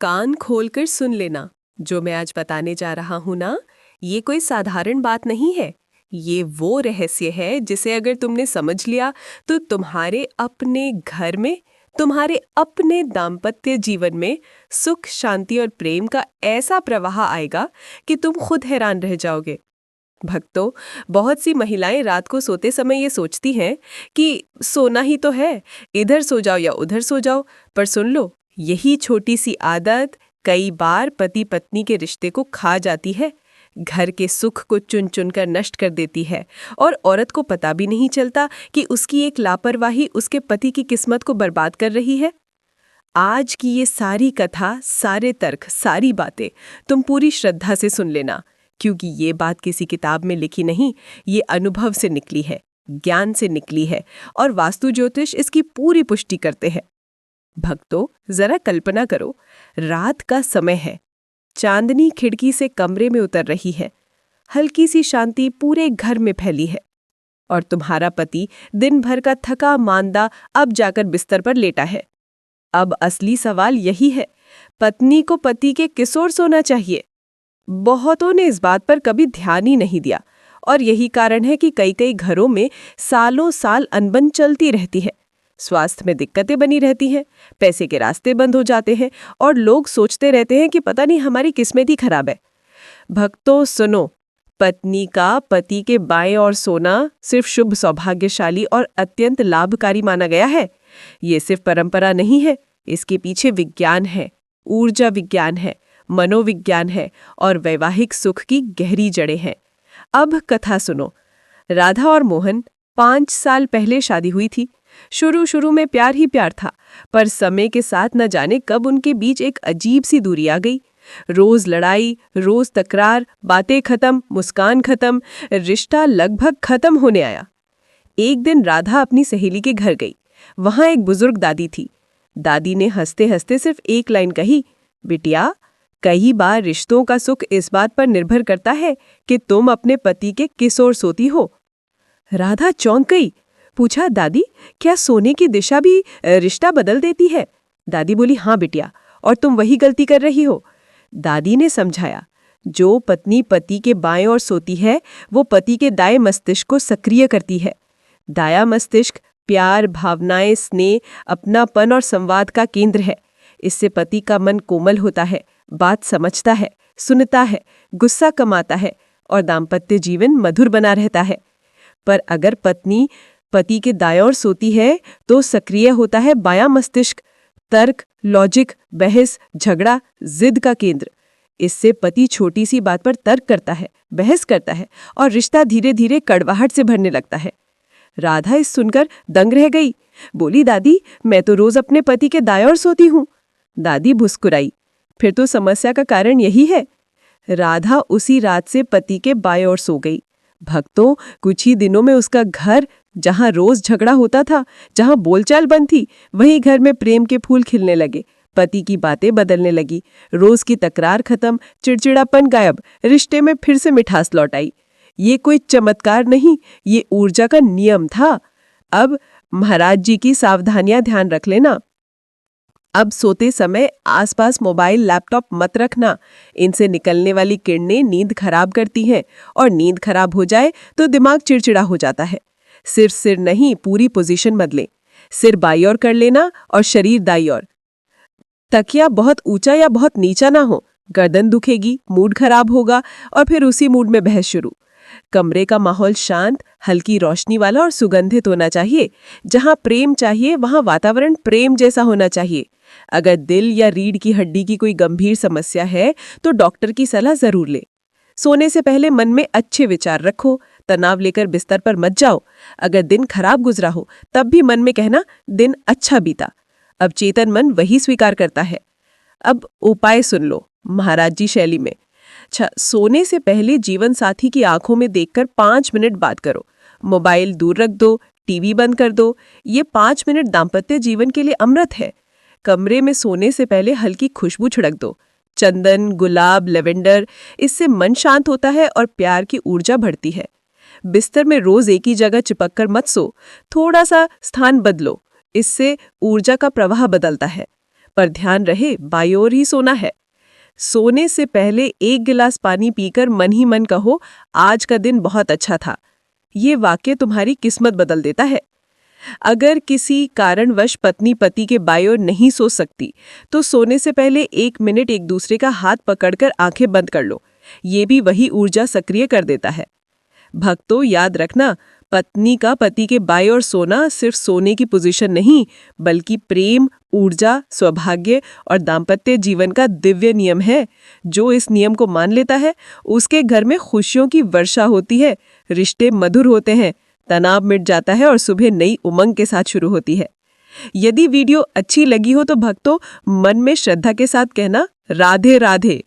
कान खोलकर सुन लेना। जो मैं आज बताने जा रहा हूं ना, ये कोई साधारण बात नहीं है। ये वो रहस्य है जिसे अगर तुमने समझ लिया तो तुम्हारे अपने घर में, तुम्हारे अपने दाम्पत्य जीवन में सुख, शांति और प्रेम का ऐसा प्रवाह आएगा कि तुम खुद हैरान रह जाओगे। भक्तों, बहुत सी महिलाएं रात को सोते समय ये सोचती हैं कि सोना ही तो है, इधर सो जाओ या उधर सो जाओ। पर सुन लो, यही छोटी सी आदत कई बार पति पत्नी के रिश्ते को खा जाती है, घर के सुख को चुन चुन कर नष्ट कर देती है और औरत को पता भी नहीं चलता कि उसकी एक लापरवाही उसके पति की किस्मत को बर्बाद कर रही है। आज की ये सारी कथा, सारे तर्क, सारी बातें तुम पूरी श्रद्धा से सुन लेना, क्योंकि ये बात किसी किताब में लिखी नहीं, ये अनुभव से निकली है, ज्ञान से निकली है और वास्तु ज्योतिष इसकी पूरी पुष्टि करते हैं। भक्तों, जरा कल्पना करो, रात का समय है, चांदनी खिड़की से कमरे में उतर रही है, हल्की सी शांति पूरे घर में फैली है और तुम्हारा पति दिन भर का थका मांदा अब जाकर बिस्तर पर लेटा है। अब असली सवाल यही है, पत्नी को पति के किस ओर सोना चाहिए? बहुतों ने इस बात पर कभी ध्यान ही नहीं दिया और यही कारण है कि कई कई घरों में सालों साल अनबन चलती रहती है। स्वास्थ्य में दिक्कतें बनी रहती हैं, पैसे के रास्ते बंद हो जाते हैं और लोग सोचते रहते हैं कि पता नहीं हमारी किस्मत ही खराब है। भक्तों सुनो, पत्नी का पति के बाएं ओर सोना सिर्फ शुभ, सौभाग्यशाली और अत्यंत लाभकारी माना गया है। ये सिर्फ परंपरा नहीं है, इसके पीछे विज्ञान है, ऊर्जा विज्ञान है, मनोविज्ञान है और वैवाहिक सुख की गहरी जड़ें हैं। अब कथा सुनो। राधा और मोहन 5 साल पहले शादी हुई थी। शुरू में प्यार ही प्यार था, पर समय के साथ न जाने कब उनके बीच एक अजीब सी दूरी आ गई। रोज लड़ाई, रोज तकरार, बातें खत्म, मुस्कान खत्म, रिश्ता लगभग खत्म होने आया। एक दिन राधा अपनी सहेली के घर गई। वहां एक बुजुर्ग दादी थी। दादी ने हंसते हंसते सिर्फ एक लाइन कही, बिटिया, कई बार रिश्तों का सुख इस बात पर निर्भर करता है कि तुम अपने पति के किस ओर सोती हो। राधा चौंक गई, पूछा, दादी, क्या सोने की दिशा भी रिश्ता बदल देती है? दादी बोली, हाँ बिटिया, और तुम वही गलती कर रही हो। दादी ने समझाया, जो पत्नी पति के बाएं ओर सोती है वो पति के दाएं मस्तिष्क को सक्रिय करती है। दायां मस्तिष्क प्यार, भावनाएं, स्नेह, अपनापन और संवाद का केंद्र है। इससे पति का मन कोमल होता है, बात समझता है, सुनता है, गुस्सा कम आता है और दाम्पत्य जीवन मधुर बना रहता है। पर अगर पत्नी पति के दाएं ओर सोती है तो सक्रिय होता है बायां मस्तिष्क, तर्क, लॉजिक, बहस, झगड़ा, जिद का केंद्र। इससे पति छोटी सी बात पर तर्क करता है, बहस करता है और रिश्ता धीरे धीरे कड़वाहट से भरने लगता है। राधा इस सुनकर दंग रह गई। बोली, दादी, मैं तो रोज अपने पति के दाएं ओर सोती हूँ। दादी मुस्कुराई, फिर तो समस्या का कारण यही है। राधा उसी रात से पति के बाएं ओर सो गई। भक्तों, कुछ ही दिनों में उसका घर, जहां रोज झगड़ा होता था, जहां बोलचाल बंद थी, वहीं घर में प्रेम के फूल खिलने लगे। पति की बातें बदलने लगी, रोज की तकरार खत्म, चिड़चिड़ापन गायब, रिश्ते में फिर से मिठास लौट आई। ये कोई चमत्कार नहीं, ये ऊर्जा का नियम था। अब महाराज जी की सावधानियां ध्यान रख लेना। अब सोते समय आसपास मोबाइल, लैपटॉप मत रखना। इनसे निकलने वाली किरणें नींद खराब करती हैं और नींद खराब हो जाए तो दिमाग चिड़चिड़ा हो जाता है। सिर नहीं, पूरी पोजीशन बदलें। सिर बाई ओर कर लेना और शरीर दाई ओर। तकिया बहुत ऊंचा या बहुत नीचा ना हो, गर्दन दुखेगी, मूड खराब होगा और फिर उसी मूड में बहस शुरू। कमरे का माहौल शांत, हल्की रोशनी वाला और सुगंधित होना चाहिए। जहां प्रेम चाहिए वहां वातावरण प्रेम जैसा होना चाहिए। अगर दिल या रीढ़ की हड्डी की कोई गंभीर समस्या है तो डॉक्टर की सलाह जरूर ले। सोने से पहले मन में अच्छे विचार रखो, तनाव लेकर बिस्तर पर मत जाओ। अगर दिन खराब गुजरा हो तब भी मन में कहना, दिन अच्छा बीता। अब चेतन मन वही स्वीकार करता है। अब उपाय सुन लो महाराज जी शैली में। सोने से पहले जीवन साथी की आंखों में देखकर 5 मिनट बात करो। मोबाइल दूर रख दो, टीवी बंद कर दो। ये 5 मिनट दाम्पत्य जीवन के लिए अमृत है। कमरे में सोने से पहले हल्की खुशबू छिड़क दो, चंदन, गुलाब, लेवेंडर। इससे मन शांत होता है और प्यार की ऊर्जा बढ़ती है। बिस्तर में रोज एक ही जगह चिपक कर मत सो, थोड़ा सा स्थान बदलो। इससे ऊर्जा का प्रवाह बदलता है। पर ध्यान रहे बाईं ओर ही सोना है। सोने से पहले 1 गिलास पानी पीकर मन ही मन कहो, आज का दिन बहुत अच्छा था। ये वाक्य तुम्हारी किस्मत बदल देता है। अगर किसी कारणवश पत्नी पति के बाईं ओर नहीं सो सकती, तो सोने से पहले 1 मिनट एक दूसरे का हाथ पकड़कर आंखें बंद कर लो। ये भी वही ऊर्जा सक्रिय कर देता है। भक्तों, याद रखना, पत्नी का पति के बाईं ओर सोना सिर्फ सोने की पोजीशन नहीं, बल्कि प्रेम, ऊर्जा, सौभाग्य और दाम्पत्य जीवन का दिव्य नियम है। जो इस नियम को मान लेता है, उसके घर में खुशियों की वर्षा होती है, रिश्ते मधुर होते हैं, तनाव मिट जाता है और सुबह नई उमंग के साथ शुरू होती है। यदि वीडियो अच्छी लगी हो तो भक्तों, मन में श्रद्धा के साथ कहना, राधे राधे।